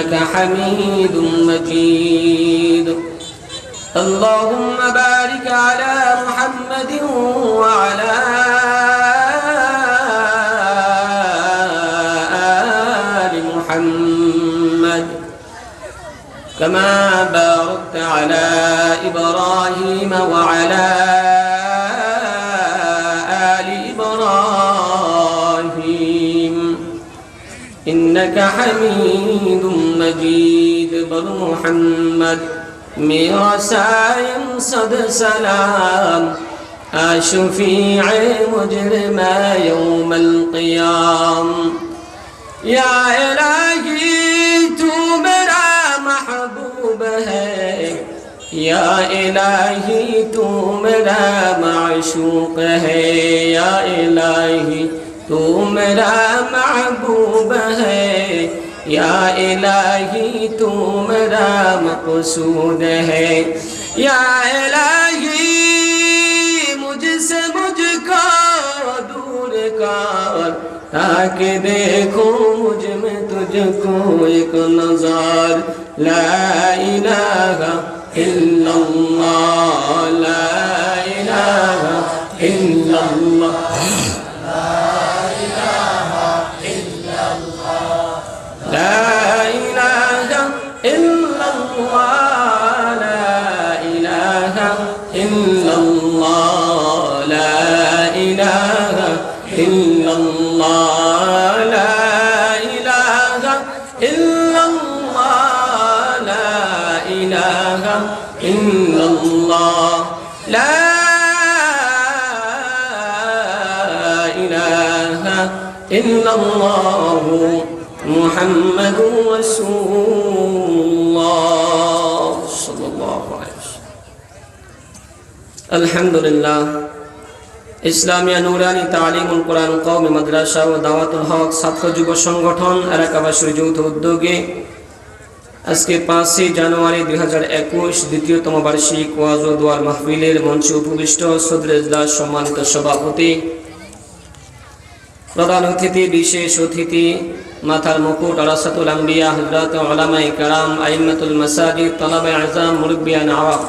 إنك حميد مجيد اللهم بارك على محمد وعلى آل محمد كما باركت على إبراهيم وعلى آل إبراهيم إنك حميد مجيد بر محمد میرا سائم صد سلام شفیع مجرم یوم القیام یا الہی تو میرا محبوب ہے یا الہی تو میرا معشوق ہے یا الہی تو میرا محبوب ہے یا الہی تو میرا مقصود ہے یا الہی مجھ سے مجھ کو دور کر تاکہ دیکھوں مجھ میں تجھ کو ایک نظر لا الہ الا اللہ لا الہ الا اللہ لا إله إلا الله لا إله إلا الله لا إله إلا الله لا إله إلا الله لا إله إلا الله لا إله إلا الله محمد رسول الله صلى الله عليه وسلم الحمد لله ইসলামিয়া নুরানি তালিমুল কোরআন কওমি মাদ্রাসা ও দাওয়াতুল হক ছাত্র যুব সংগঠন এলাকাবাসীর যৌথ উদ্যোগে আজকে 5 জানুয়ারি 2021 দ্বিতীয়তম বার্ষিক ওয়াজ ও দোয়ার মাহফিলের মঞ্চে উপবিষ্ট সদর ইজলাস সম্মানিত সভাপতি প্রধান অতিথি বিশেষ অতিথি মাথার মুকুট আরাসাতুল আম্বিয়া হযরত উলামায়ে কেরাম আইম্মাতুল মাসাজিদ তালাবে আযম মুরব্বিয়ান আওয়াম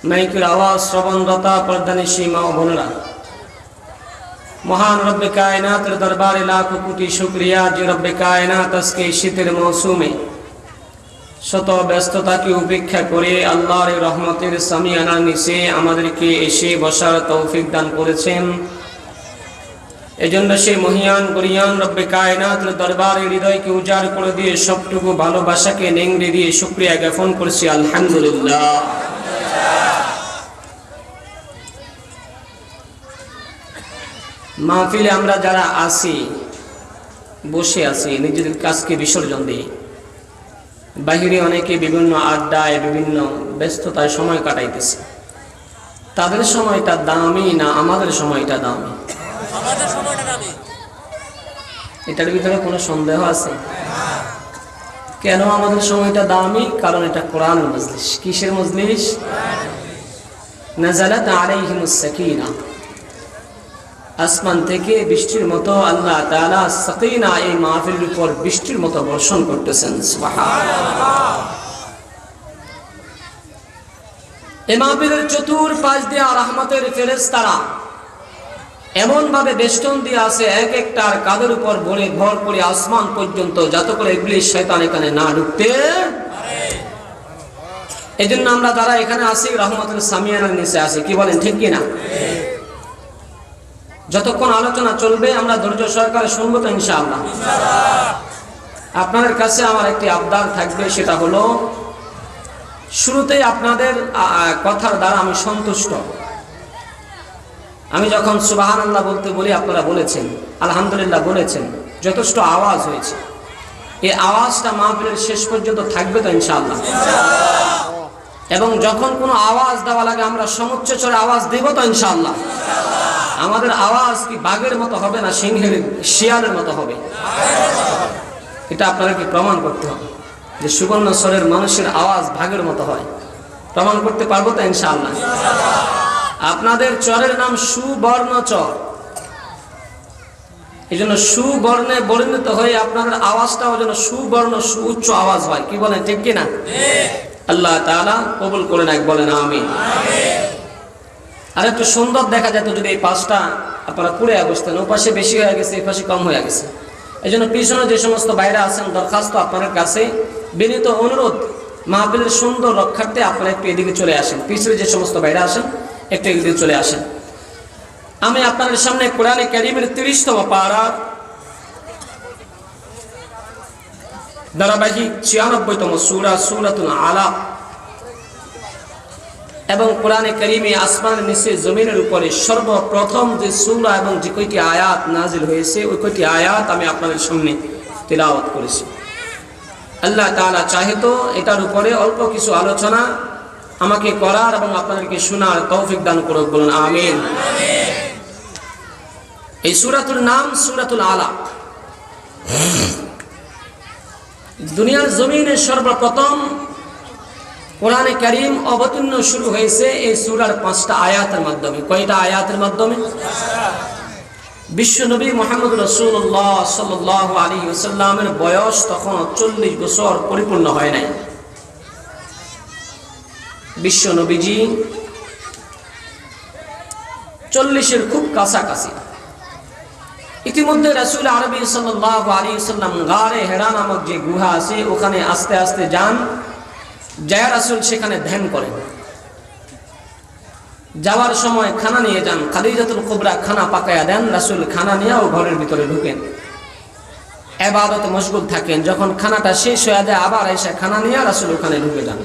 মাইকের আওয়াজ শ্রবণরতা পর্দানিশী মা ও বোনেরা মহান রব্বে কায়নাতের দরবারে লাখো কোটি শুকরিয়া যে রব্বে কায়নাত আজকে শীতের মৌসুমে শত ব্যস্ততাকে উপেক্ষা করে আল্লাহর রহমতের সামিয়ানার নিচে আমাদেরকে এসে বসার তৌফিক দান করেছেন এজন্য সেই মহিয়ান গরিয়ান রব্বে কায়নাতের দরবারে হৃদয়কে উজাড় করে দিয়ে সবটুকু ভালোবাসাকে নেংড়ে দিয়ে শুকরিয়া জ্ঞাপন করছি আলহামদুলিল্লাহ মাহফিলে আমরা যারা আছি বসে আছি নিজেদের কাজকে বিসর্জন দিই বাহিরে অনেকে বিভিন্ন আড্ডায় বিভিন্ন ব্যস্ততায় সময় কাটাইতেছে তাদের সময়টা দামি না আমাদের সময়টা দামি এটার ভিতরে কোনো সন্দেহ আছে কেন আমাদের সময়টা দামি কারণ এটা কোরআনের মজলিস কিসের মজলিস নাযালাত আলাইহিমুস সাকিনা আসমান থেকে বৃষ্টির মতো আল্লাহ তাআলা সাকিনা এই মাহফিলের উপর বৃষ্টির মতো বর্ষণ করতেছেন সুবহানাল্লাহ এই মাহফিলের চতুর্পাশ দিয়ে রহমতের ফেরেশতারা এমন ভাবে বেষ্টন দিয়ে আছে এক একটার কাঁধের উপর ভরে ভর করে আসমান পর্যন্ত যাতে করে ইবলিস শয়তান এখানে না ঢুকতে পারে এজন্য আমরা যারা এখানে আছি রহমতের সামিয়ানার নিচে আছি কি বলেন ঠিক কি না যতক্ষণ আলোচনা চলবে আমরা ধৈর্য সহকারে শুনবো তো ইনশাআল্লাহ আপনাদের কাছে আমার একটি আবদার থাকবে সেটা হলো শুরুতেই আপনাদের কথার দ্বারা আমি সন্তুষ্ট আমি যখন সুবহানাল্লাহ বলতে বলি আপনারা বলেছেন আলহামদুলিল্লাহ বলেছেন যথেষ্ট আওয়াজ হয়েছে এই আওয়াজটা মাহফিলের শেষ পর্যন্ত থাকবে তো ইনশাআল্লাহ এবং যখন কোনো আওয়াজ দেওয়া লাগে আমরা সমুচ্চ স্বরে আওয়াজ দেব তো ইনশাআল্লাহ আমাদের আওয়াজ কি বাঘের মতো হবে না সিংহের শিয়ালের মতো হবে এটা আপনাদেরকে প্রমাণ করতে হবে যে সুবর্ণ স্বরের মানুষের আওয়াজ বাঘের মতো হয় প্রমাণ করতে পারবো তো ইনশাআল্লাহ আপনাদের চরের নাম সুবর্ণ চর এই জন্য সুবর্ণে বর্ণিত হয়ে আপনাদের আওয়াজটাও যেন সুবর্ণ সুউচ্চ আওয়াজ হয়। কি বলেন, ঠিক কিনা? আল্লাহ তাআলা কবুল করে নেয়, বলেন আমিন। আর একটু সুন্দর দেখা যেত যদি এই পাশটা আপনারা পুড়ে বসতেন। ও পাশে বেশি হয়ে গেছে, এই পাশে কম হয়ে গেছে। এই জন্য পিছনে যে সমস্ত বাইরে আছেন, দরখাস্ত আপনাদের কাছে, বিনীত অনুরোধ, মাহফিলের সুন্দর রক্ষার্থে আপনারা একটু এদিকে চলে আসেন। পিছনে যে সমস্ত বাইরে আসেন একটু এদিকে চলে আসেন। আমি আপনাদের সামনে কোরআনে কারীমের 30তম পারা ধারাবাহিক 96তম সূরা সূরাতুল আলাক এবং কোরআনে কারীমে আসমানের নিচে জমিনের উপরে সর্বপ্রথম যে সূরা এবং যে কয়টি আয়াত নাজিল হয়েছে ওই কয়টি আয়াত আমি আপনাদের সামনে তিলাওয়াত করেছি। আল্লাহ তাআলা চাহে তো এটার উপরে অল্প কিছু আলোচনা আমাকে করার এবং আপনাদেরকে শোনার তৌফিক দান করুক, বলুন আমিন। এই সূরাতুর নাম সূরাতুল আলাক। দুনিয়ার জমিনে সর্বপ্রথম কোরআনে কারীম অবতীর্ণ শুরু হয়েছে এই সূরার 5টা আয়াতের মাধ্যমে। কয়টা আয়াতের মাধ্যমে? বিশ্বনবী মুহাম্মদ রাসূলুল্লাহ সাল্লাল্লাহু আলাইহি ওয়াসাল্লামের বয়স তখন 40 বছর পরিপূর্ণ হয় নাই। বিশ্বনবীজি 40-এর খুব কাছাকাছি। ইতিমধ্যে রাসূল আরবি সাল্লাল্লাহু আলাইহি ওয়াসাল্লাম গারে হেরা নামক যে গুহা আছে ওখানে আস্তে আস্তে যান, যায় রাসূল সেখানে ধ্যান করেন। যাওয়ার সময় খানা নিয়ে যান, খাদিজাতুল কুবরা খানা পাকায়া দেন, রাসূল খানা নিয়েও ঘরের ভিতরে ঢুকেন, ইবাদতে মশগুল থাকেন। যখন খানাটা শেষ হয়ে যায় আবার এসে খানা নিয়ে রাসূল ওখানে ঢুকে যান।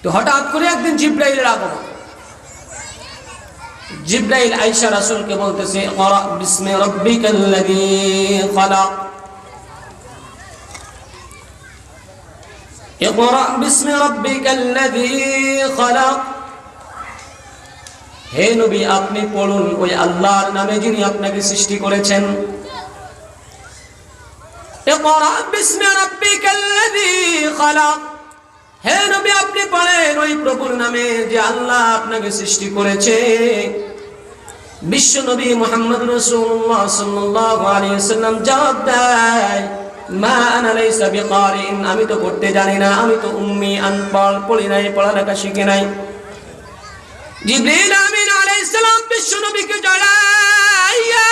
তো হঠাৎ করে একদিন জিবরাইলের আগমন। জিবরাইল আয়েশা রাসূলকে বলতেছে, ইকরা বিসমি রাব্বিকাল্লাযী খলাক, ইকরা বিসমি রাব্বিকাল্লাযী খলাক। হে নবী, আপনি পড়ুন ওই আল্লাহর নামে যিনি আপনাকে সৃষ্টি করেছেন। ইকরা বিসমি রাব্বিকাল্লাযী খলাক, হে নবী আপনি পড়েন ওই প্রভুর নামে যে আল্লাহ আপনাকে সৃষ্টি করেছে। বিশ্ব নবী মুহাম্মদ রাসূলুল্লাহ সাল্লাল্লাহু আলাইহি ওয়াসাল্লাম জবাব দেয়, মা আনা লাইসা বিকারিন, আমি তো পড়তে জানি না, আমি তো উম্মি, আনপড়, পড়ি নাই, পড়ালেখা শিখি নাই। জিবরিল আমিন আলাইহিস সালাম বিশ্ব নবীকে জড়াইয়া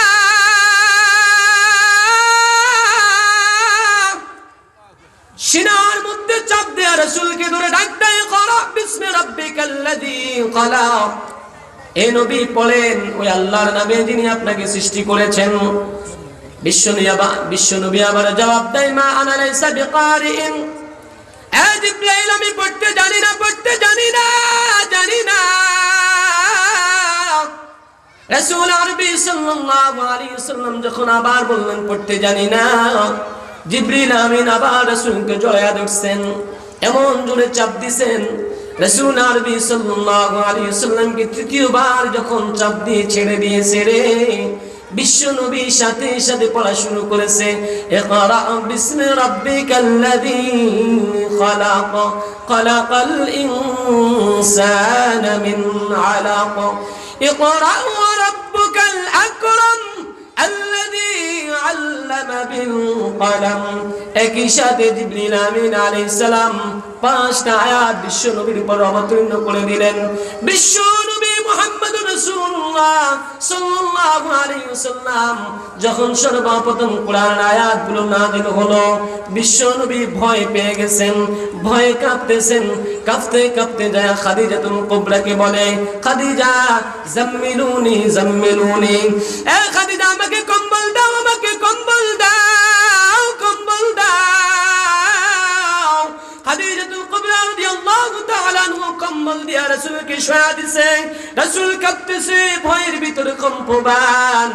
সিনার মধ্যে চাপ দেয়া রাসূলকে ধরে ডাক দেয়, ইকরা বিসমি রাব্বিকাল্লাযী খলাক, হে নবী পড়েন ওই আল্লাহর নামে যিনি আপনাকে সৃষ্টি করেছেন। বিশ্বনবী আবার জবাব দেয়, মা আনা লাইসা বিকারিন, এ জিবরাইল আমি পড়তে জানি না, পড়তে জানি না, জানি না। রাসূল আরবি সাল্লাল্লাহু আলাইহি ওয়াসাল্লাম যখন আবার বললেন পড়তে জানি না, জিবরিল আমিন আবার রাসূলকে জড়ায়া ধরছেন, এমন জোরে চাপ দিছেন। রাসূল আরবি সাল্লাল্লাহু আলাইহি ওয়াসাল্লামকে তৃতীয়বার যখন চাপ দিয়ে ছেড়ে দিয়েছে রে, বিশ্ব নবী সাথে সাথে পড়া শুরু করেছে, ইকরা বিসমি রাব্বিকাল্লাযী খলাক, খলাকাল ইনসানা মিন আলাক, ইকরা ওয়া রাব্বুকাল আকরাম আল্লাযী আল্লামা বিল কলম। একই সাথে জিবরিল আমিন আলাইহিস সালাম 5টা আয়াত বিশ্ব নবীর উপর অবতীর্ণ করে দিলেন। বিশ্ব নবী মুহাম্মদুর রাসূলুল্লাহ সাল্লাল্লাহু আলাইহি ওয়াসাল্লাম যখন সর্বপ্রথম কোরআনের আয়াতগুলো নাযিল হলো, বিশ্ব নবী ভয় পেয়ে গেছেন, ভয়ে কাঁপতেছেন। কাঁপতে কাঁপতে যায় খাদিজাতুল কুবরাকে বলে, খাদিজা জাম্মিলুনি জাম্মিলুনি, এ খাদিজা আমাকে কম্বল দাও, আমাকে কম্বল দাও, কম্বল দাও। খাদিজাতুল কুবরা রাদিয়াল্লাহু তাআলা আনহা কম্বল দিয়া রাসূলকে শোয়া দিছে। রাসূল কাঁপতেছে, ভয়ের ভিতরে কম্পমান,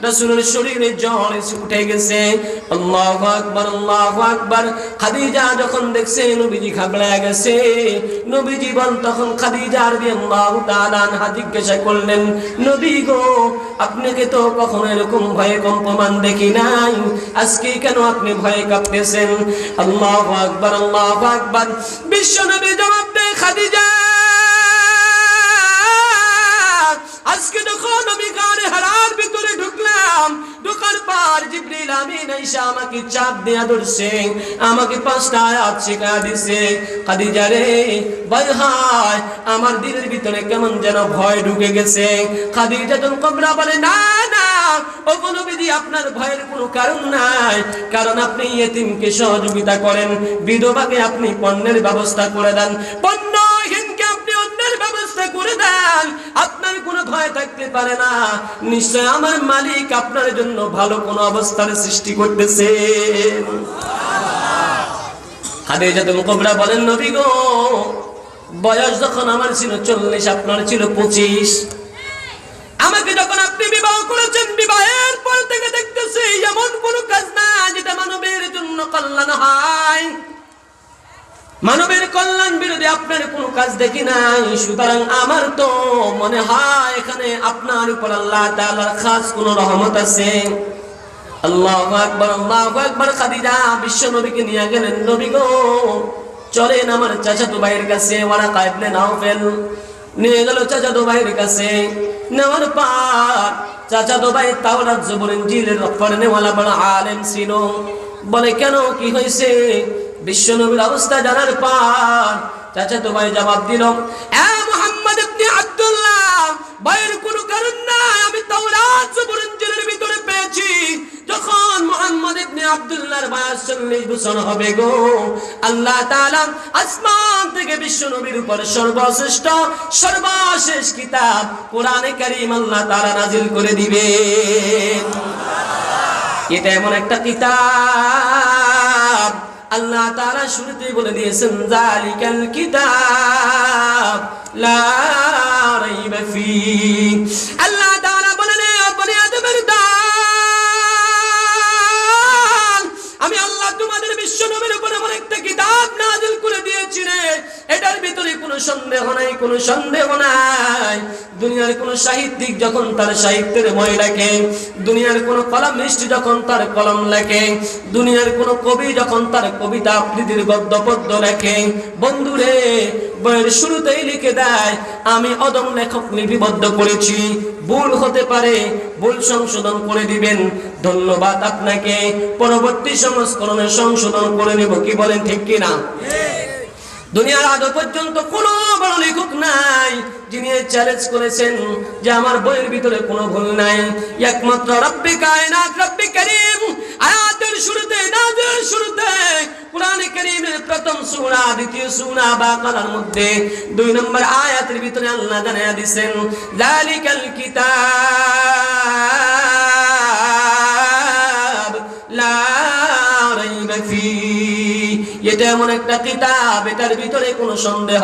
রাসূলের শরীরে জ্বর এসে উঠে গেছে। আল্লাহু আকবার, আল্লাহু আকবার। খাদিজা যখন দেখছে নবীজি ঘাবড়ে গেছে, নবীজি বল তখন খাদিজা রাদিয়াল্লাহু তাআলা আনহা জিজ্ঞাসা করলেন, নবী গো আপনাকে তো কখনো এরকম ভয়ে কম্পমান দেখি নাই, আজকে কেন আপনি ভয়ে কাঁপতেছেন? আল্লাহু আকবার, আল্লাহু আকবার। বিশ্ব নবী জবাব দেয়, খাদিজা আজ আজকে যখন আমি গাড়ি হারার ভিতরে ঢুকলাম, ঢোকার পর জিবরিল আমিন আইসা আমাকে চাপ দেয়া ধরছে, আমাকে 5টা আয়াত শিখা দিছে। খাদিজা রে ভয় হয়, আমার দিলের ভিতরে কেমন যেন ভয় ঢুকে গেছে। খাদিজাতুল কুবরা বলে, না না ও নবীজি, আপনার ভয়ের কোনো কারণ নাই, কারণ আপনি ইয়েতিমকে সহযোগিতা করেন, বিধবাকে আপনি পণ্যের ব্যবস্থা করে দেন, পণ্যহীনকে আপনি অন্যের ব্যবস্থা করে দেন, আপনার কোনো ভয় থাকতে পারে না। নিশ্চয় আমার মালিক আপনার জন্য ভালো কোনো অবস্থার সৃষ্টি করতেছে। খাদিজাতুল কুবরা বলেন, নবী গো, বয়স যখন আমার ছিল 40, আপনার ছিল 25। আমাকে যখন আপনি বিবাহ করেছেন, বিবাহের পর থেকে দেখতেছি এমন কোন কাজ না যেটা মানবের জন্য কল্যাণ হয়, মানবের কল্যাণ বিরোধী আপনার কোনো কাজ দেখি নাই। সুতরাং আমার তো মনে হয় এখানে আপনার উপর আল্লাহ তাআলার খাস কোন রহমত আছে। আল্লাহু আকবার, আল্লাহু আকবার। খাদিজা বিশ্ব নবীকে নিয়ে গেলেন, নবী গো চলেন আমার চাচাতো ভাইয়ের কাছে। ওয়ারাকা ইবনে নাওফেল নিয়ে গেল চাচাতো ভাইয়ের কাছে। নেওয়ার পর চাচাতো ভাই তাওরাত জবর ইনজিলের পড়নেওয়ালা বড় আলেম ছিল। বলে, কেন কি হয়েছে? বিশ্ব নবীর অবস্থা জানার পর চাচাতো ভাই জবাব দিল, এ মুহাম্মদ ইবনে আব্দুল্লাহ, ভাইয়ের কোনো কারণ নাই, আমি তাওরাত জবর ইনজিলের ভিতরে পেয়েছি যখন মুহাম্মদ ইবনে আব্দুল্লাহর বয়স 40 বছর হবে গো, আল্লাহ তাআলা আসমান থেকে বিশ্ব নবীর উপর সর্বশ্রেষ্ঠ সর্বশেষ কিতাব কোরআনে কারীম আল্লাহ তাআলা নাজিল করে দিবেন। এটা এমন একটা কিতাব আল্লাহ তাআলা শুরুতে বলে দিয়েছেন, যালিকাল কিতাব লা রাইবা ফি। আল্লাহ তাআলা বলেন, বনি আদমের দল, আমি আল্লাহ তোমাদের বিশ্ব নবীর উপর এমন একটা কিতাব নাযিল করে দিয়েছি রে, এটার ভিতরে কোনো সন্দেহ নাই, কোনো সন্দেহ নাই। দুনিয়ার কোন সাহিত্যিক যখন তার সাহিত্যের বই লেখে, দুনিয়ার কোন কলামিস্ট যখন তার কলম লেখে, দুনিয়ার কোন কবি যখন তার কবিতা আবৃত্তির গদ্য পদ্য লেখে, বন্ধুরে বইয়ের শুরুতেই লিখে দেয়, আমি অদম লেখক লিপিবদ্ধ করেছি, ভুল হতে পারে, ভুল সংশোধন করে দিবেন, ধন্যবাদ আপনাকে, পরবর্তী সংস্করণে সংশোধন করে নেব। কি বলেন, ঠিক কিনা? দুনিয়ার আজ পর্যন্ত কোনো বড় লেখক নাই যিনি চ্যালেঞ্জ করেছেন যে আমার বইয়ের ভিতরে কোনো ভুল নাই। একমাত্র রব্বে কায়নাত রব্বে কারীম আয়াতের শুরুতে, নাযিলের শুরুতে কোরআনে কারীমের প্রথম সূরা, দ্বিতীয় সূরা বাকারার মধ্যে 2 নম্বর আয়াতের ভিতরে আল্লাহ জানায়া দিবেন, যালিকাল কিতাব লা রাইবা ফি। এটা এমন একটা কিতাব, এটার ভিতরে কোনো সন্দেহ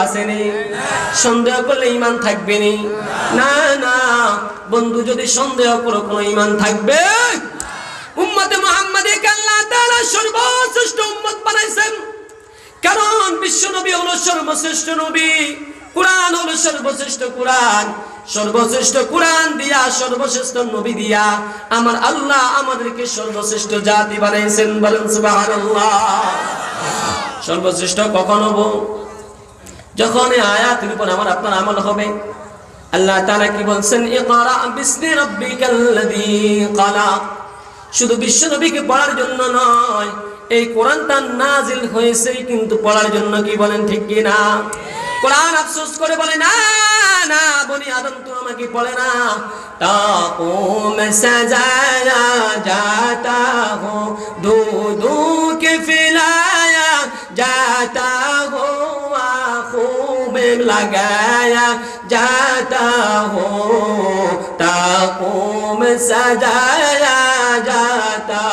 আসেনি। সন্দেহ করলে ঈমান থাকবে না, না বন্ধু, যদি সন্দেহ করো কোনো ঈমান থাকবে? উম্মতে মুহাম্মাদীকে আল্লাহ তাআলা সর্বশ্রেষ্ঠ উম্মত বানাইছেন, কারণ বিশ্ব নবী হলো সর্বশ্রেষ্ঠ নবী, কুরআন হলো সর্বশ্রেষ্ঠ কুরআন। সর্বশ্রেষ্ঠ কুরআন দিয়া, সর্বশ্রেষ্ঠ নবী দিয়া আমার আল্লাহ আমাদেরকে সর্বশ্রেষ্ঠ জাতি বানাইছেন। বলেন সুবহানাল্লাহ। সর্বশ্রেষ্ঠ কখন হব? যখন এই আয়াতের উপর আমার আপনার আমল হবে। আল্লাহ তাআলা কি বলছেন, ইকরা বিসমি রাব্বিকাল্লাযী খালাক। শুধু বিশ্ব নবীকে পড়ার জন্য নয়, এই কোরআনটা নাজিল হয়েছে কিন্তু পড়ার জন্য। কি বলেন, ঠিক কি না? কোরআন আফসোস করে বলে, না না বনি আদম তো আমাকে পড়ে না। তাকো মে সাজায়া জাতা হো, দু দু কে ফিলায়া জাতা হো, আঁখোं में लगाया जाता हो, ताकों में सजाया जाता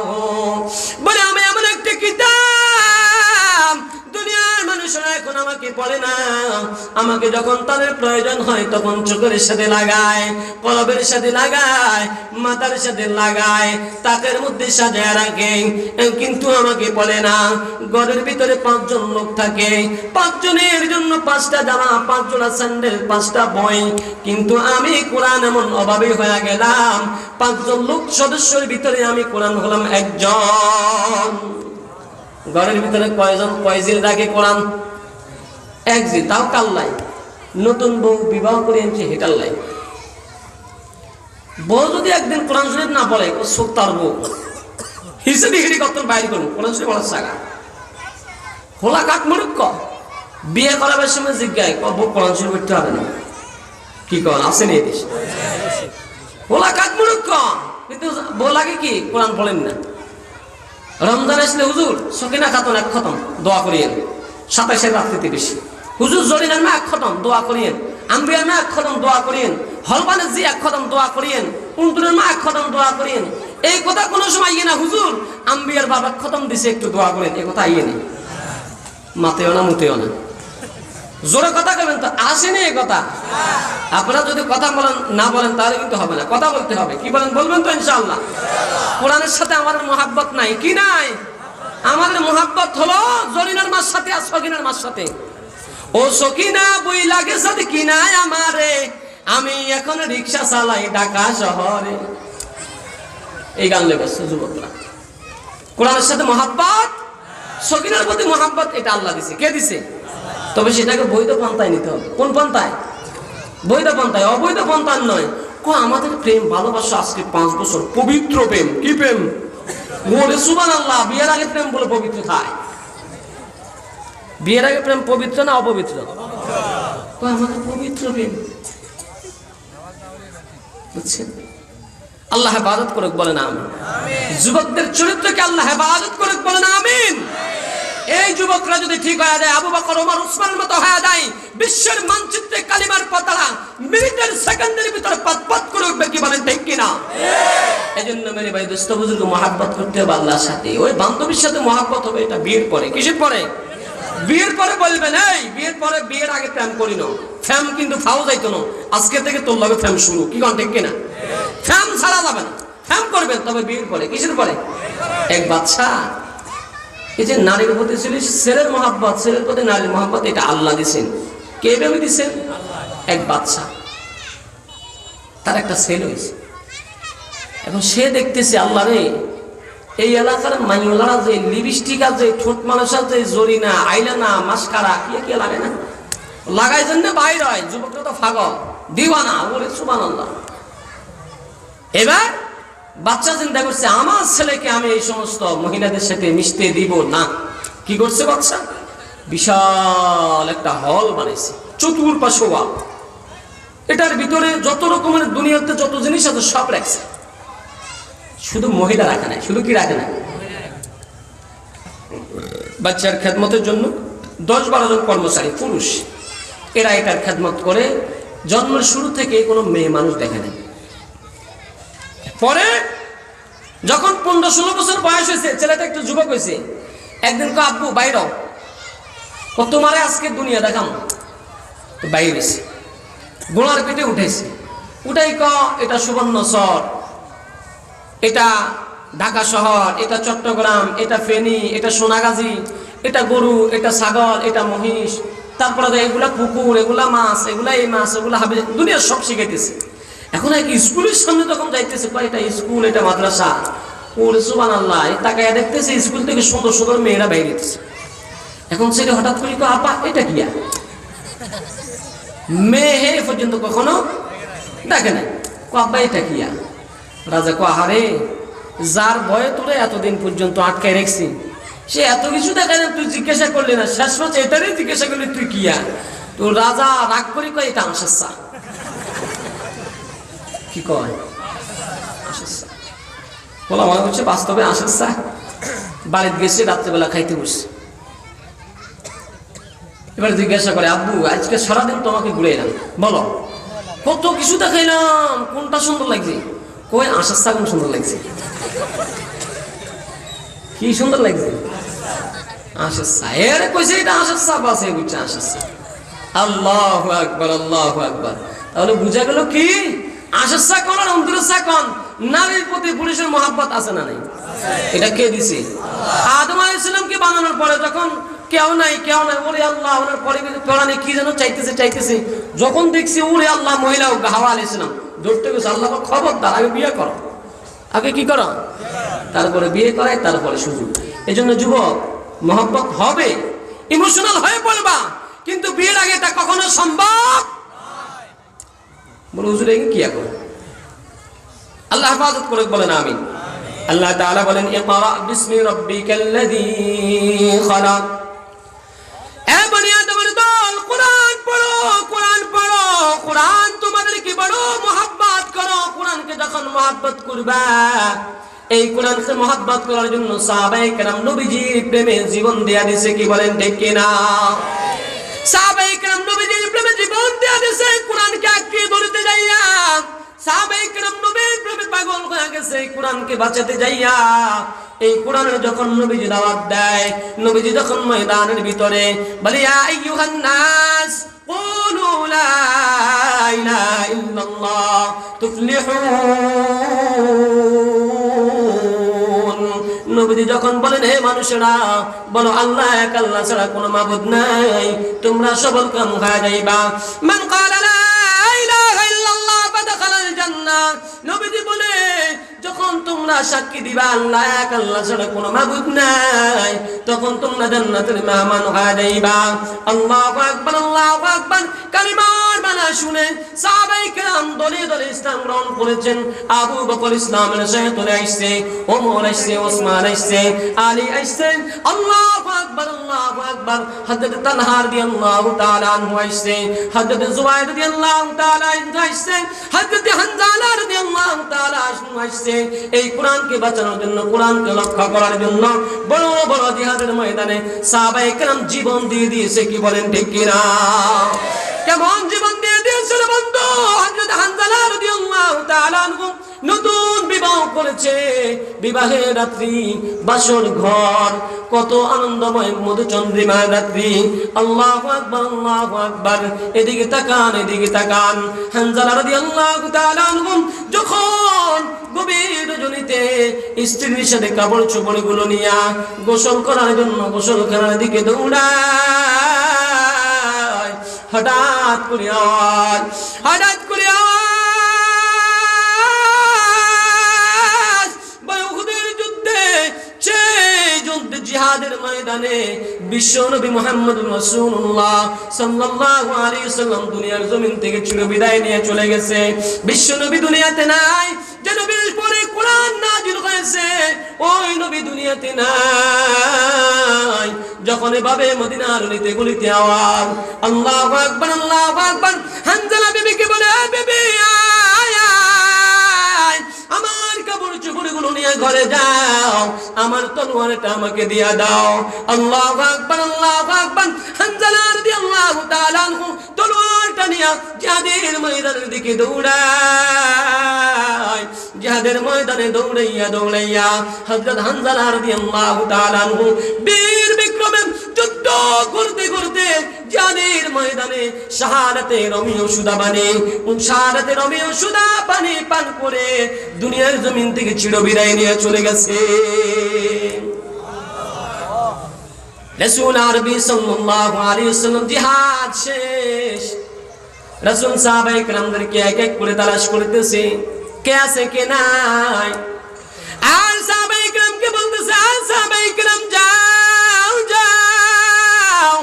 हो। বলে আমি এমন একটা কিতাব, দুনিয়ার মানুষরা এখন আমাকে পড়ে না, আমাকে যখন তাদের প্রয়োজন হয় তখন চোখের সাথে লাগায়, কলবের সাথে লাগায়, মাথার সাথে লাগায়, তাকের মধ্যে সাজায় রাখে, কিন্তু আমাকে পড়ে না। ঘরের ভিতরে 5 জন লোক থাকে, 5 জনের জন্য 5টা জামা, 5 জোড়া স্যান্ডেল, 5টা বই, কিন্তু আমি কোরআন এমন অভাবী হয়ে গেলাম, 5 জন লোক সদস্যের ভিতরে আমি কোরআন হলাম একজন। ঘরের ভিতরে কয়জন, কয় জিল রাখে কোরআন? 1 জিল, তাও কাল্লাই। নতুন বউ বিবাহ করে এনেছে হেটার লাই। বউ যদি একদিন কোরআন শরীফ না বলে চোখ তার বউ হিসেবে হিড়ি কত বাইরে করবো কোরআন শরীফ বলার জায়গা খোলা কাঠ মরুক্ষ বিয়ে করাবার সময় জিজ্ঞায় বউ কোরআন শরীফ পড়তে হবে না কি করেন আসেন এই দেশ খোলা কাঠ মরুক্ষ কিন্তু বউ লাগে কি কোরআন পড়েন না। রমজান আসলে হুজুর সকিনা খাতুন এক খতম দোয়া করিয়েন 27 রাত্রিতে বেশি হুজুর জরিনার মা এক খতম দোয়া করিয়েন আম্বিয়ার মা এক খতম দোয়া করিয়েন হলবানের জি এক খতম দোয়া করিয়েন উন্তুরের মা এক খতম দোয়া করিয়েন। এই কথা কোনো সময় ইয়ে না হুজুর আম্বিয়ার বাবা খতম দিছে একটু দোয়া করেন এই কথা ইয়ে নেই মাতেও না মুতেও না জোরে কথা বলবেন তো আসেনি এই কথা। আপনারা যদি কথা বলেন না বলেন তাহলে কিন্তু হবে না কথা বলতে হবে কি বলেন বলবেন তো ইনশাআল্লাহ। কোরআনের সাথে আমাদের মহাব্বত নাই কি নাই আমাদের মহাব্বত হলো জরিনার মার সাথে আর সকিনার মার সাথে। ও সকিনা বই লাগে সাথে কি নাই আমারে আমি এখন রিক্সা চালাই ঢাকা শহরে এই গান লেগেছে যুবকরা। কোরআনের সাথে মহাব্বত সকিনার প্রতি মহাব্বত এটা আল্লাহ দিছে কে দিছে তবে সেটাকে বৈধ পন্থায় নিতে হবে। কোন পন্থায় বৈধ পন্থায় অবৈধ পন্থায় নয়। আমাদের প্রেম ভালোবাসা আজকে 5 বছর পবিত্র প্রেম কি প্রেম ওরে সুবহানাল্লাহ বিয়ের আগে প্রেম বলে পবিত্র থাকে বিয়ের আগে প্রেম পবিত্র না অপবিত্র আমাদের পবিত্র প্রেম বুঝছেন। আল্লাহ হেফাজত করুক বলেন আমিন। যুবকদের চরিত্রকে আল্লাহ হেফাজত করুক বলেন আমিন। এই যুবকরা যদি ঠিক হয়ে যায় আবু বকর ওমর উসমানের মতো হয়ে যায় বিশ্বের মানচিত্রে কালিমার পাতারা মিনিটের সেকেন্ডের ভিতরে পাতপাত করে উঠবে কি বলেন ঠিক কিনা। এজন্য মেরে ভাই দোস্ত বুজুর্গ মহাব্বত করতে হবে আল্লাহর সাথে। ওই বান্ধবীর সাথে মহাব্বত হবে এটা বিয়ের পরে কিসের পরে বিয়ের পরে বলবেন এই বিয়ের পরে বিয়ের আগে প্রেম করি না ফ্যাম কিন্তু ফাও যাইতো না আজকে থেকে তোর লাগে ফ্যাম শুরু কি কোন ঠিক কিনা ফ্যাম ছাড়া যাবে না ফ্যাম করবেন তবে বিয়ের পরে কিসের পরে এক বাচ্চা এই যে নারীর প্রতি ছিল ছেলের মহাব্বত ছেলের প্রতি নারীর মহাব্বত এটা আল্লাহ দিয়েছেন কে ভেবে দিচ্ছেন এক বাচ্চা তার একটা ছেলে হয়েছে এখন সে দেখতেছে আল্লাহ রে এই এলাকার মাইওয়ালারা যে লিপস্টিক আছে ঠোঁট মানুষের যে জরিনা আইলানা মাস্কারা কি লাগে না লাগাই জন্য বাইর হয় যুবকরা তো পাগল দিওয়ানা বলে সুবহানাল্লাহ। এবার বাচ্চা চিন্তা করছে আমার ছেলেকে আমি এই সমস্ত মহিলাদের সাথে মিশতে দিব না কি করছে বাচ্চা বিশাল একটা হল বানাইছে চতুর্পাশে ওয়াল এটার ভিতরে যত রকমের দুনিয়াতে যত জিনিস আছে সব রাখছে শুধু মহিলা রাখে নাই শুধু কি রাখে না বাচ্চার খেদমতের জন্য 10-12 জন কর্মচারী পুরুষ এরা এটার খেদমত করে জন্মের শুরু থেকে কোনো মেয়ে মানুষ দেখে নাই। পরে যখন 15-16 বছর বয়স হয়েছে ছেলেটা একটু যুবক হয়েছে একদিন কো আব্বু বাইরে ও তোমারে আজকে দুনিয়া দেখাম তো বাইরে গেছে গোলার পেটে উঠেছে উঠাই ক এটা সুবর্ণচর এটা ঢাকা শহর এটা চট্টগ্রাম এটা ফেনী এটা সোনাগাজী এটা গরু এটা ছাগল এটা মহিষ তারপরে এগুলা পুকুর এগুলা মাছ এগুলা এই মাছ এগুলা হবে দুনিয়ার সব শিখাইতেছে। এখন এক স্কুলের সামনে তখন যাইতেছে এটা স্কুল এটা মাদ্রাসা ওরে সুবহানাল্লাহ তাকায় দেখতেছে স্কুল থেকে সুন্দর সুন্দর মেয়েরা বাইরেছে। এখন সেটা হঠাৎ করে আপা এটা কি মেয়ে পর্যন্ত কখনো দেখে নাই আব্বা এটা কি রাজা কো আহারে যার ভয়ে তোরে এতদিন পর্যন্ত আটকায় রেখছি সে এত কিছু দেখে না তুই জিজ্ঞাসা করলি না শেষ মাস এটারই জিজ্ঞাসা করলি তুই কিয়া তো রাজা রাগ করি কয় এটা আশাসা কি কয় আশাসা বলা মনে করছে বাস্তবে আশাসা বাড়িতে গেছে রাত্রেবেলা খাইতে বসছে এবার জিজ্ঞাসা করে আব্বু আজকে সারাদিন তোমাকে ঘুরে এলাম বলো কত কিছু দেখাইলাম কোনটা সুন্দর লাগছে কই আশাসা কোন সুন্দর লাগছে কি সুন্দর লাগছে আশাসা এর কইছে এটা আশাসা বাসে বুঝছে আশাসা আল্লাহু আকবার আল্লাহু আকবার তাহলে বুঝা গেল কি আশাসা কোন আর অন্তরসা কোন নারীর প্রতি পুরুষের মহব্বত আছে না নাই এটা কে দিছে আদম আলাইহিস সালামকে বানানোর পরে যখন কেউ নাই ওরে আল্লাহ ওনার পরে কোরআনে কি যেন চাইতেছে যখন দেখছি ওরে আল্লাহ মহিলা হাওয়া আলাইহিস সালাম ধরতে গেছে আল্লাহ খবরদার আগে বিয়ে করো আগে কি করো তারপরে বিয়ে করাই তারপরে সুযোগ। এই জন্য যুবক মহব্বত হবে ইমোশনাল হয়ে পড়বা কিন্তু বিয়ের আগে এটা কখনো সম্ভব বলে হুজুর কি এখন আল্লাহ হেফাজত করে বলেন আমিন। আল্লাহ তাআলা বলেন ইকরা বিসমি রাব্বিকাল্লাযী খালাক। এ বনি আদমের দল কোরআন পড়ো, কোরআন পড়ো, কোরআন তোমাদেরকে বড় মহব্বত করো। কোরআনকে যখন মহব্বত করবা, এই কোরআনকে মহব্বত করার জন্য সাহাবায়ে কেরাম নবীজির প্রেমে জীবন দেয়া দিয়েছে, কি বলেন ঠিক কিনা? সাহাবায়ে কেরাম নবীজির প্রেমে জীবন দেয়া দিয়েছে কোরআনকে আঁকড়ে ধরতে যাইয়া। সাহাবায়ে কেরাম নবীর প্রেমে পাগল হয়ে গেছে কোরআনকে বাঁচাতে যাইয়া। এই কোরআনের যখন নবীজি দাওয়াত দেয়, নবীজি যখন ময়দানের ভিতরে বলে ইয়া আইয়ুহান নাস কুলু লা ইলাহা ইল্লাল্লাহ তুফলিহুন, নবীজি যখন বলেন হে মানুষেরা বলো আল্লাহ এক, আল্লাহ ছাড়া কোনো মাবুদ নাই, তোমরা সফল কাম হয়ে যাইবা। মান ক্বালা লা ইলাহা ইল্লাল্লাহ ফাদাখালাল জান্নাহ, নবীজি বলে যখন তোমরা সাক্ষী দিবা আল্লাহ এক, আল্লাহ ছাড়া কোনো মাবুদ নাই, তখন তোমরা জান্নাতের মেহমান হয়ে যাইবা। আল্লাহু আকবার, আল্লাহু আকবার কালিমার বাণী শুনে সাহাবায়ে কেরাম দলে দলে ইসলাম গ্রহণ করেছেন। আবু বকর ইসলামের সাথে আসছে, ওমর আসছে, ওসমান আসছে, আলী আসছেন। আল্লাহু আকবার, আল্লাহু আকবার। হযরত তালহা রাদিয়াল্লাহু তাআলা আনহু আসছে, হযরত জুবাইর রাদিয়াল্লাহু তাআলা আনহু আসছে, হযরত হানজালা রাদিয়াল্লাহু তাআলা আনহু আসছে। এই কোরআনকে বাঁচানোর জন্য, কোরআনকে রক্ষা করার জন্য বড় বড় জিহাদের ময়দানে সাহাবায়ে কেরাম জীবন দিয়ে দিয়েছে, কি বলেন ঠিক কিনা? কেমন জীবন দিয়ে দিয়েছিল বন্ধু? হযরত হানজালা রাদিয়াল্লাহু তাআলা আনহু নতুন বিবাহ করেছে, বিবাহের রাত্রি, বাসর ঘর, কত আনন্দময় মধুচন্দ্রিমার রাত্রি। আল্লাহু আকবার, আল্লাহু আকবার। এদিকে তাকান, এদিকে তাকান। হানজালা রাদিয়াল্লাহু তাআলা আনহু যখন গভীর রজনীতে স্ত্রীর সাথে কাপড় চোপড় গুলো নিয়ে গোসল করার জন্য গোসলখানার দিকে দৌড়ায়, হঠাৎ করে আওয়াজ, হঠাৎ করে আওয়াজ, উহুদের যুদ্ধে, সেই যুদ্ধে জিহাদের ময়দানে বিশ্বনবী মুহাম্মদুর রাসূলুল্লাহ সাল্লাল্লাহু আলাইহি ওয়াসাল্লাম দুনিয়ার জমিন থেকে চির বিদায় নিয়ে চলে গেছে। বিশ্বনবী দুনিয়াতে নাই, যে নবীর পরে কোরআন নাযিল হয়েছে ওই নবী দুনিয়াতে নাই। যখন এভাবে মদিনার গলিতে গলিতে আওয়াজ, আল্লাহু আকবার, আল্লাহু আকবার। হানজালা বিবিকে বলে বিবি আয় আয়, আমার কাপড় চোপড় গুলো নিয়ে ঘরে যাও, আমার তলোয়ারটা আমাকে দিয়া দাও। আল্লাহু আকবার, আল্লাহু আকবার। হানজালা রাদিয়াল্লাহু তাআলা আনহু তলোয়ারটা নিয়ে জিহাদের ময়দানের দিকে দৌড়ায়। জিহাদের ময়দানে দৌড়াইয়া দৌড়াইয়া হযরত হানজালা রাদিয়াল্লাহু তাআলা আনহু বীর বিক্রমে যুদ্ধ করতে করতে জিহাদের ময়দানে শাহাদাতের রমিও সুদা পানি, শাহাদাতের রমিও সুদা পানি পান করে দুনিয়ার জমিন থেকে চির বিদায় নিয়ে চলে গেছে। রাসূল আরবি সাল্লাল্লাহু আলাইহি ওয়াসাল্লাম জিহাদ শেষ। রাসূল সাহাবায়ে কেরামদেরকে এক এক করে তালাশ করতেছে, কে আছে কে নাই। আর সাহাবায়ে কেরামকে বলতেছে, আর সাহাবায়ে কেরাম যাও যাও,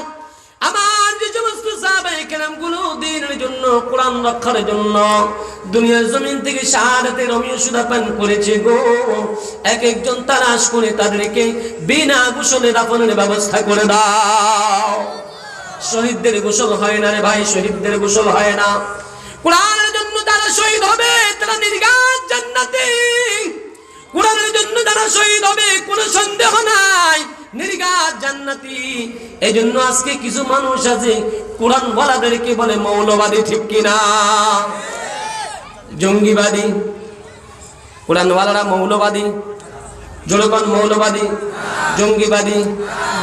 আমার যে সমস্ত সাহাবায়ে কেরাম গুলো দ্বীনের জন্য, কোরআন রক্ষার জন্য দুনিয়ার জমিন থেকে শাহাদাতের রমিও সুদা পান করেছে গো, এক একজন তালাশ করে তাদেরকে বিনা গোসলে দাফনের ব্যবস্থা করে দাও। শহীদদের গোসল হয় না রে ভাই, শহীদদের গোসল হয় না। কোরআনের জন্য যারা শহীদ হবে তারা নির্ঘাত জান্নাতি। কোরআনের জন্য যারা শহীদ হবে কোনো সন্দেহ নাই, নির্ঘাত জান্নাতি। এই জন্য আজকে কিছু মানুষ আছে কোরআন ওয়ালাদেরকে বলে মৌলবাদী, ঠিক কিনা? জঙ্গিবাদী। কোরআন ওয়ালারা মৌলবাদী, জনগণ মৌলবাদী, জঙ্গিবাদী।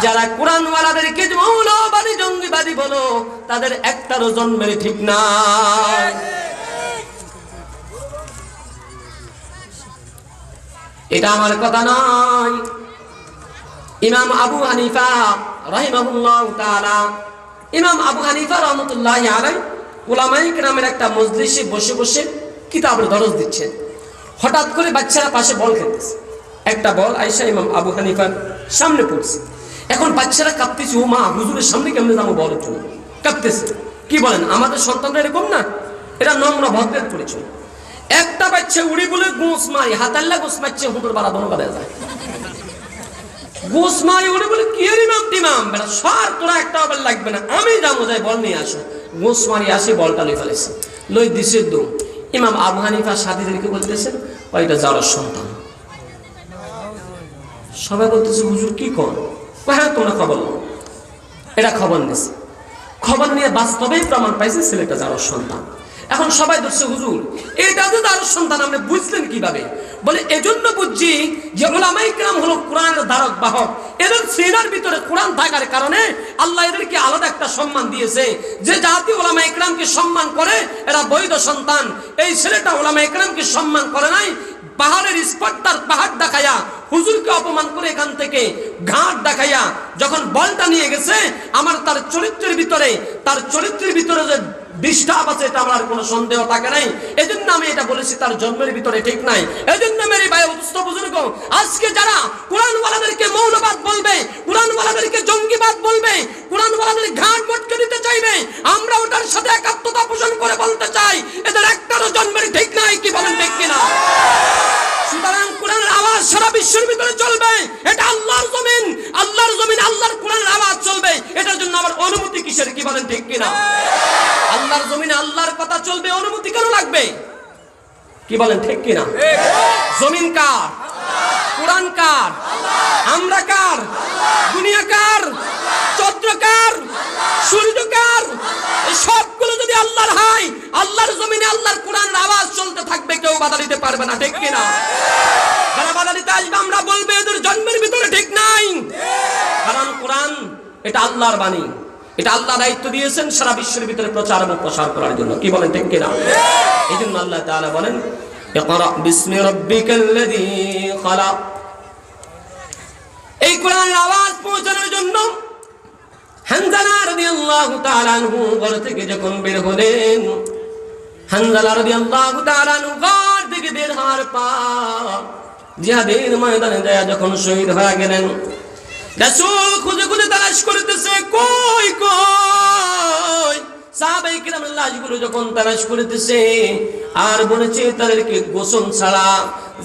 যারা কোরআন ওয়ালাদেরকে মৌলবাদী, জঙ্গিবাদী বলো, তাদের একটারও জন্মের ঠিক না। এটা আমার কথা নয়। ইমাম আবু হানিফা রাহিমাহুল্লাহু তাআলা, ইমাম আবু হানিফা রাহমাতুল্লাহি আলাইহি উলামায়ে কেরামের একটা মজলিসে বসে বসে কিতাবের দরস দিচ্ছেন। হঠাৎ করে বাচ্চারা পাশে বল খেলতেছে, একটা বল আয়েশা ইমাম আবু হানিফার সামনে পড়ছে। এখন বাচ্চারা কাঁপতেছে, ও মা, হুজুরের সামনে কেমনে যাবো বলের জন্য। কাঁপতেছে। কি বলেন, আমাদের সন্তানরা এরকম না? এটা নম্র ভদ্রের পরিচয়। একটা বাচ্চা উড়ি বলে গোস মারি, হাতাল্লা গোস মারছে, হুঁটোর বাড়া বনো কাদা যায়। গোস মারি উড়ি বলে কি এর ইমাম টিমাম বেটা সর, তোরা একটা আবার লাগবে না, আমি যাবো, যাই বল নিয়ে আসো। গোস মারি আসে, বলটা লই ফেলেছে, লই দিছে দৌড়। ইমাম আবু হানিফা সাথীদেরকে বলতেছেন, ওইটা জারজ সন্তান। সবাই বলতেছে, হুজুর কি কর? হ্যাঁ তোমরা খবর নাও। এটা খবর নিয়েছে, খবর নিয়ে বাস্তবেই প্রমাণ পাইছে ছেলেটা জারজ সন্তান। এখন সবাই ধরছে, হুজুর এটা যে জারজ সন্তান আপনি বুঝলেন কিভাবে? বলে এজন্য বুঝছি যে উলামায়ে কেরাম হলো কোরআনের ধারক বাহক, এদের সিনার ভিতরে কোরআন থাকার কারণে আল্লাহ এদেরকে আলাদা একটা সম্মান দিয়েছে। যে জাতি উলামায়ে কেরামকে সম্মান করে এরা বৈধ সন্তান। এই ছেলেটা উলামায়ে কেরামকে সম্মান করে নাই, পাহাড়ের স্পট তার পাহাড় দেখাইয়া হুজুরকে অপমান করে এখান থেকে ঘাট দেখাইয়া যখন বলটা নিয়ে গেছে, আমার তার চরিত্রের ভিতরে যে ডিস্টার্ব আছে এটা আমার কোনো সন্দেহ থাকে নাই। এজন্য আমি এটা বলেছি তার জন্মের ভিতরে ঠিক নাই। এজন্য মেরে ভাই অবস্থা বুজুর্গ, আজকে যারা কোরআনওয়ালাদেরকে মৌলবাদ বলবে, কোরআনওয়ালাদেরকে জঙ্গিবাদ বলবে, কোরআনওয়ালাদের ঘাট মটকে দিতে চাইবে, আমরা ওটার সাথে একাত্মতা পোষণ করে বলতে চাই এদের একটারও জন্মের ঠিক নাই। কি বলেন ঠিক কিনা? সুতরাং কোরআনের আওয়াজ সারা বিশ্বের ভিতরে চলবে, এটা আল্লাহর জমিন, আল্লাহর কোরআনের আওয়াজ চলবে। এটার জন্য আবার অনুমতি কিসের? কি বলেন ঠিক কিনা? আল্লাহর জমিনে আল্লাহর কথা চলবে, অনুমতি কেন লাগবে? কি বলেন ঠিক কিনা? জমিন কার? কোরআন কার? আমরা কার? দুনিয়া কার? চন্দ্র কার? সূর্য কার? এই সবগুলো যদি আল্লাহর হয়, আল্লাহর জমিনে আল্লাহর কোরআনের আওয়াজ চলতে থাকবে, কেউ বাধা দিতে পারবে না। ঠিক কিনা? যারা বাধা দিতে আসবে আমরা বলবো এদের জন্মের ভিতরে ঠিক নাই। কারণ কোরআন এটা আল্লাহর বাণী, এটা আল্লাহ দায়িত্ব দিয়েছেন সারা বিশ্বের ভিতরে প্রচার এবং প্রসার করার জন্য। কি বলেন ঠিক কিনা? এই জন্য আল্লাহ তাআলা বলেন, ইকরা বিসমি রাব্বিকাল্লাযী খালাক। এই কোরআনের আওয়াজ পৌঁছানোর জন্য হানজালা রাদিয়াল্লাহু তাআলা আনহু ঘর থেকে যখন বের হলেন, হানজালা রাদিয়াল্লাহু তাআলা আনহু ঘর থেকে বের হওয়ার পর জিহাদের ময়দানে যায় যখন শহীদ হয়ে গেলেন, রাসূল খুঁজে খুঁজে তালাশ করতেছে, কই কই সাহাবায়ে কিরামের লাশগুলো যখন তালাশ করতেছে, আর বলেছে তাদেরকে গোসল ছাড়া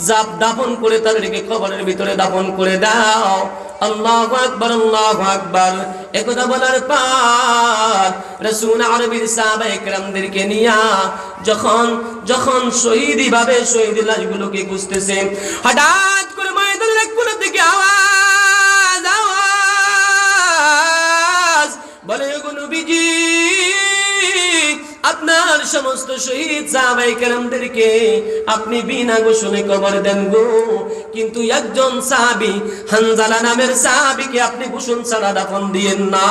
জাপ দাফন করে তাদেরকে কবরের ভিতরে দাফন করে দাও। আল্লাহু আকবার, আল্লাহু আকবার। একথা বলার পর রাসূল আরবীর সাহাবায়ে কিরামদেরকে নিয়া যখন শহীদি ভাবে শহীদ লাশগুলোকে খুঁজতেছে, হঠাৎ করে ময়দানের এক কোণা থেকে আওয়াজ বলে, গো নবীজি আপনার সমস্ত শহীদ সাহাবায়ে কেরামদেরকে আপনি বিনা গোসলে কবর দেন গো, কিন্তু একজন সাহাবী হানজালা নামের সাহাবীকে আপনি গোসল ছাড়া দাফন দিয়েন না।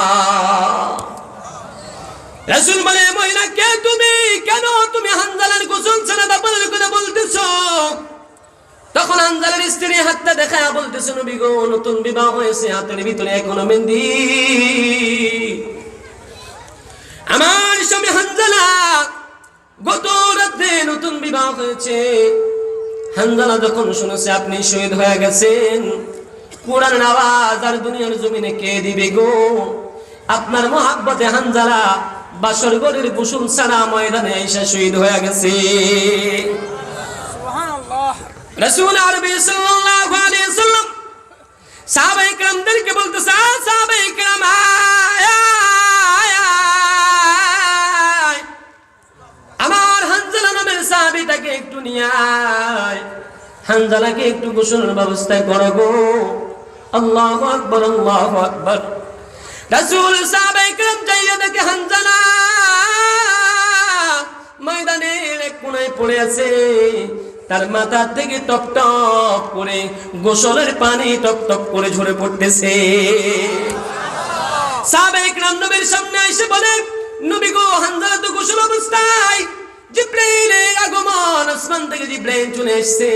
রাসূল বলে, মহিলা কে তুমি? কেন তুমি হানজালার গোসল ছাড়া দাফনের কথা বলতেছো? তখন হানজালার স্ত্রী হাতটা দেখায় বলতেছে, নবী গো নতুন বিবাহ হয়েছে, হাতের ভিতরে এখনো মেহেন্দি। আমার স্বামী হানজালা গত রাতে নতুন বিবাহ হয়েছে। হানজালা যখন শুনেছে আপনি শহীদ হয়ে গেছেন, কোরআনের আওয়াজ আর দুনিয়ার জমিনে কে দিবে গো? আপনার মহাব্বতে হানজালা বাসর ঘরের গোসল ছাড়া ময়দানে এসে শহীদ হয়ে গেছে। সুবহানাল্লাহ। রাসূল আরবী সাল্লাল্লাহু আলাইহি ওয়াসাল্লাম সাহাবায়ে কেরামদেরকে বলতেছে, সাহাবায়ে কেরাম আমার হানজালা নামের সাহাবীটাকে একটু নিয়ে আয়, হানজালাকে একটু গোসলের ব্যবস্থা করো গো। আল্লাহু আকবার, আল্লাহু আকবার। রাসূল সাহাবায়ে কেরাম যাইয়া দেখে হানজালা ময়দানের এক কোণায় পড়ে আছে, তার মাথা থেকে টপ টপ করে গোসলের পানি টপ টপ করে ঝরে পড়তেছে। সাহাবায়ে কেরাম নবীর সামনে এসে বলে, নবী গো হানজালা তো গোসল অবস্থায়, জিবরাইলের আগমন, আসমান থেকে জিবরাইল চলে এসেছে।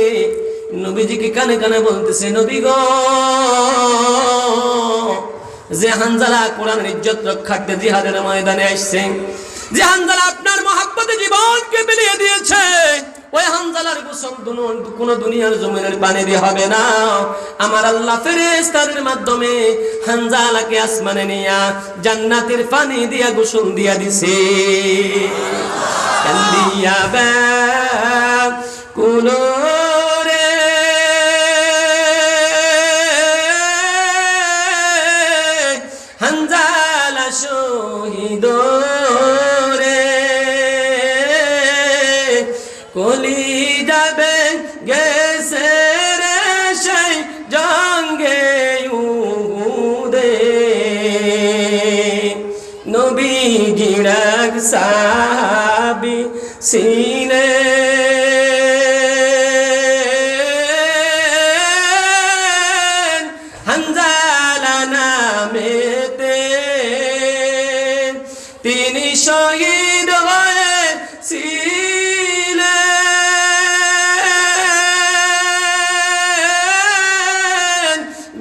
নবীজিকে কানে কানে বলতেছে, নবী গো যে হানজালা কোরআনের ইজ্জত রক্ষার্থে জিহাদের ময়দানে আসছে, যে হানজালা আপনার মহব্বতে জীবনকে বিলিয়ে দিয়েছে, ওই হানজালার গোসল কোন দুনিয়ার জমিনের পানি দিয়ে হবে না। আমার আল্লাহ ফেরেশতাদের মাধ্যমে হানজালাকে আসমানে নিয়া জান্নাতের পানি দিয়া গোসল দিয়া দিছে। কান্দিয়া বা কুলো হানজালা শহীদ রে কলি যাবে গেছে রে সেই জঙ্গে উহুদে নবীজির এক সাহাবী সিনে হানজালা নামেতে তিনি শহীদ হয়েছিলেন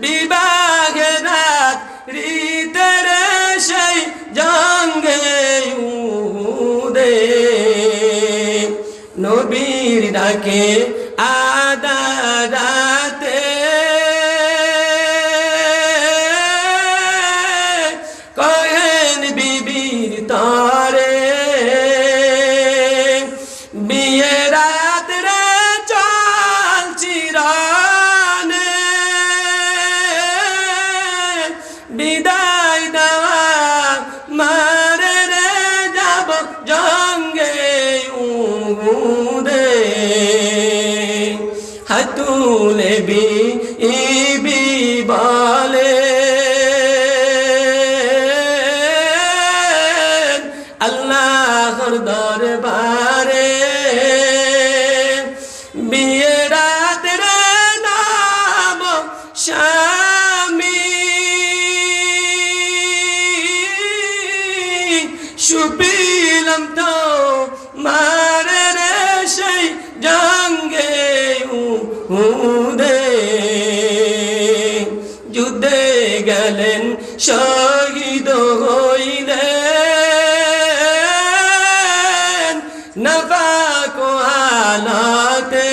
বিবাহে রাত রীতের সেই জঙ্গে উহুদে নবীর ডাকে আদা রাতে কহেন বিবির তরে বিয়ে রাত রে চল চিরানে বিদায় দেওয়া মারে রে যাব জঙ্গে উহুদে হাতুলে বিবি বলে আল্লাহর দরবারে বিয়ে রাত রে নাম স্বামী সুপিলাম তো মারে রে সেই জঙ্গে উহুদে যুদ্ধে গেলেন শহীদ হইলেন নাফাক হালাতে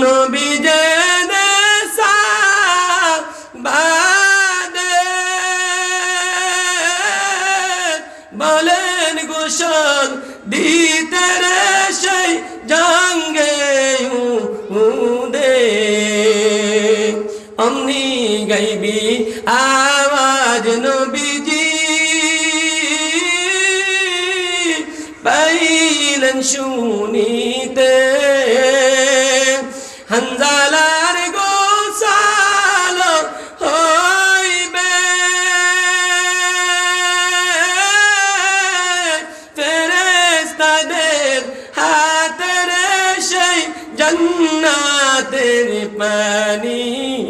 নবী জেনে সাবাদে বলেন গোসল দিতে রে সেই জঙ্গে উহুদে অমনি গাইবি আওয়াজ নবীজি পাইলেন শুনিতে হানজালার গোসল হইবে ফেরেশতাদের হাতে রে সেই জান্নাতের পানিতে।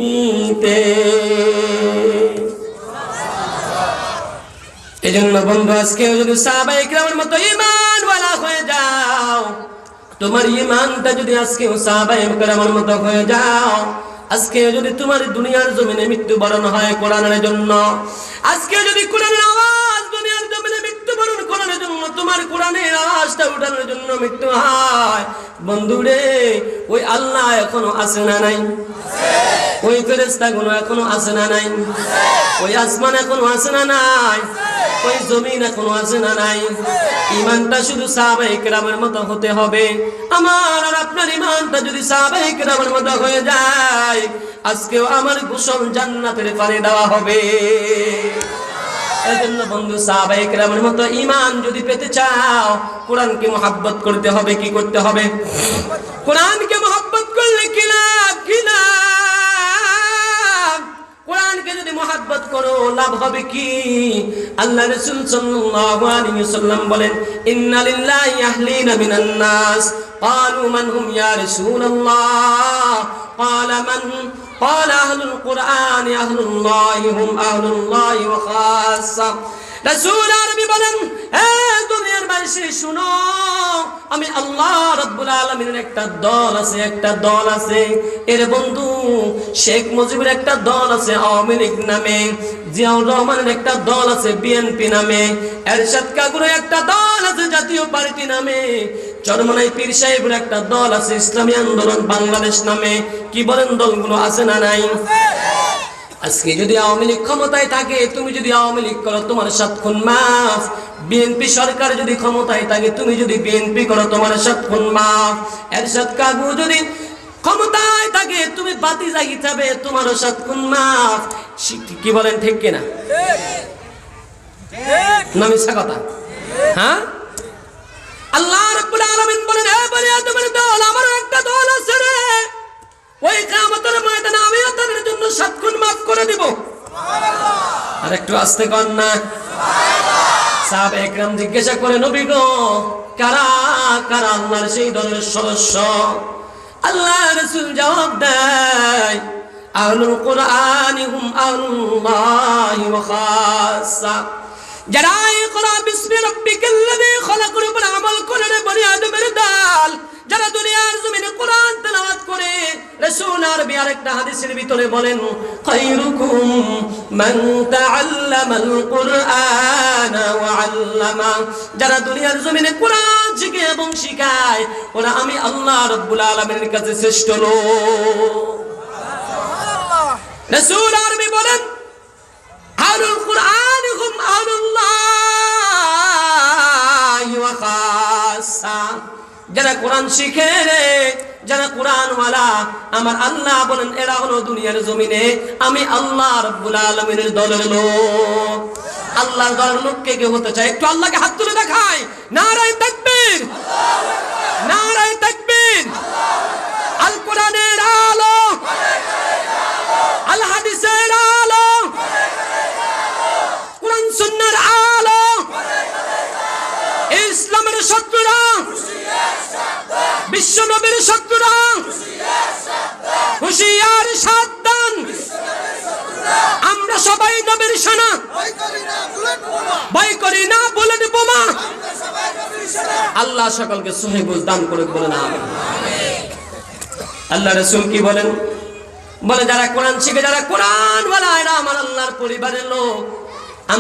এজন্য বন্ধু আজকে যদি সাহাবায়ে কিরামের মতো ঈমানওয়ালা হয়ে যাও, তোমার ঈমানটা যদি আজকে সাহাবায়ে কিরামের মতো হয়ে যাও, আজকে যদি তোমার দুনিয়ার জমিনে মৃত্যুবরণ হয় কোরআনের জন্য, আজকে যদি কোরআনের আওয়াজ দুনিয়ার জমিনে মৃত্যুবরণ করার জন্য, তোমার কোরআনের আওয়াজটা উঠানোর জন্য মৃত্যু হয়, বন্ধুরে ওই আল্লাহ এখনো আছে না নাই? ওই ফেরেশতাগুলো এখনো আছে না নাই? ওই আসমান এখনো আছে না নাই? ওই জমিন এখনো আছে না নাই? ঈমানটা শুধু সাহাবায়ে কিরামের মতো হতে হবে। আমার আর আপনার ঈমানটা যদি সাহাবায়ে কিরামের মতো হয়ে যায়, আজকেও আমার গোসল জান্নাতের পানি দেওয়া হবে। এজন্য বন্ধু সাহাবায়ে কিরামের মতো ঈমান যদি পেতে চাও, কোরআনকে মুহাব্বত করতে হবে। কি করতে হবে? কোরআনকে মুহাব্বত করলে কি লাভ? কি লাভ? কোরআনকে যদি মুহাব্বত করো লাভ হবে কি? আল্লাহ রাসূল সাল্লাল্লাহু আলাইহি ওয়াসাল্লাম বলেন, ইন্না লিল্লাহি আহলিনা মিনান নাস ক্বালু মান হুম ইয়া রাসূলুল্লাহ ক্বালা মান قال أهل القرآن أهل الله هم أهل الله وخاصة رسول عربي বলেন, হে দুনিয়ার মানুষ শুনো, আমি আল্লাহ রাব্বুল আলামিনের একটা দল আছে, একটা দল আছে। এর বন্ধু শেখ মুজিবের একটা দল আছে আওয়ামী লীগ নামে, জিয়াউর রহমানের একটা দল আছে বিএনপি নামে, এরশাদ কাগুরের একটা দল আছে জাতীয় পার্টি নামে। চরমনাই পীর সাহেবের একটা দল আছে ইসলামী আন্দোলন বাংলাদেশ নামে। কি বলেন, দলগুলো আছে না নাই? আজকে যদি আওয়ামী লীগ ক্ষমতায় থাকে, তুমি যদি আওয়ামী লীগ করো, তোমার 7 খুন মাফ। বিএনপি সরকার যদি ক্ষমতায় থাকে, তুমি যদি বিএনপি করো, তোমার 7 খুন মাফ। এরশাদ কাকু যদি ক্ষমতায় থাকে, তুমি বাতি জাগিতে হবে, তোমারও 7 খুন মাফ। কি বলেন, ঠিক কিনা? না মিথ্যা কথা? হ্যাঁ, আল্লাহ রাব্বুল আলামিন বলেন, হে বনি আদমের দল, আমারও একটা দল আছে রে, ওই কিয়ামতের ময়দানে আমিও তাদের জন্য 7 খুন মাফ করে দিব। সুবহানাল্লাহ। আর একটু আস্তে কর না। সুবহানাল্লাহ। সাহাবা একরাম জিজ্ঞাসা করে, নবী গো, কারা কারা আল্লাহর সেই দলের সদস্য? আল্লাহ রাসূল জবাব দেয়, আহলুল কুরআনি হুম আল্লাহি ওয়া খাসসা। যারা ইকরা বিসমি রাব্বিকাল্লাযী খলাকের উপর আমল করে রে বনি আদমের দল, যারা দুনিয়ার জমিনে কোরআন তেলাওয়াত করে। রাসূল আরবি আরেকটা হাদিসের ভিতরে বলেন, খায়রুকুম মান তাআল্লামাল কুরআনা ওয়া আল্লামা। যারা দুনিয়ার জমিনে কোরআন শিখে এবং শিখায়, ওরা আমি আল্লাহ রাব্বুল আলামিনের কাছে শ্রেষ্ঠ লোক। সুবহানাল্লাহ। রাসূল আরবি বলেন, আহলুল কুরআন হুম আহলুল্লাহি ওয়া খাসসা। যারা কোরআন শিখে রে, যারা কোরআন ওয়ালা, আমার আল্লাহ বলেন, এরা হলো দুনিয়ার জমিনে আমি আল্লাহ রাব্বুল আলামিনের দলের লোক। আল্লাহর দলের লোক কে কে হতে চায়? একটু আল্লাহকে হাত তুলে দেখায়। নারায়ে তাকবীর, নারায়ে তাকবীর। আল কোরআনের আলো, আল হাদিসের আলো, কোরআন সুন্নাহর আলো। ইসলামের শত্রুরা, বিশ্ব নবীর শত্রুরা, হুঁশিয়ার সাবধান। আমরা সবাই নবীর সেনা, ভয় করি না বুলেট বোমা। আল্লাহ সকলকে সহিহ বুঝ দান করে বলেন আমিন। আল্লাহ রাসূল কি বলেন? বলে, যারা কোরআন শিখে, যারা কোরআন ওয়ালা, এরা আমার আল্লাহর পরিবারের লোক।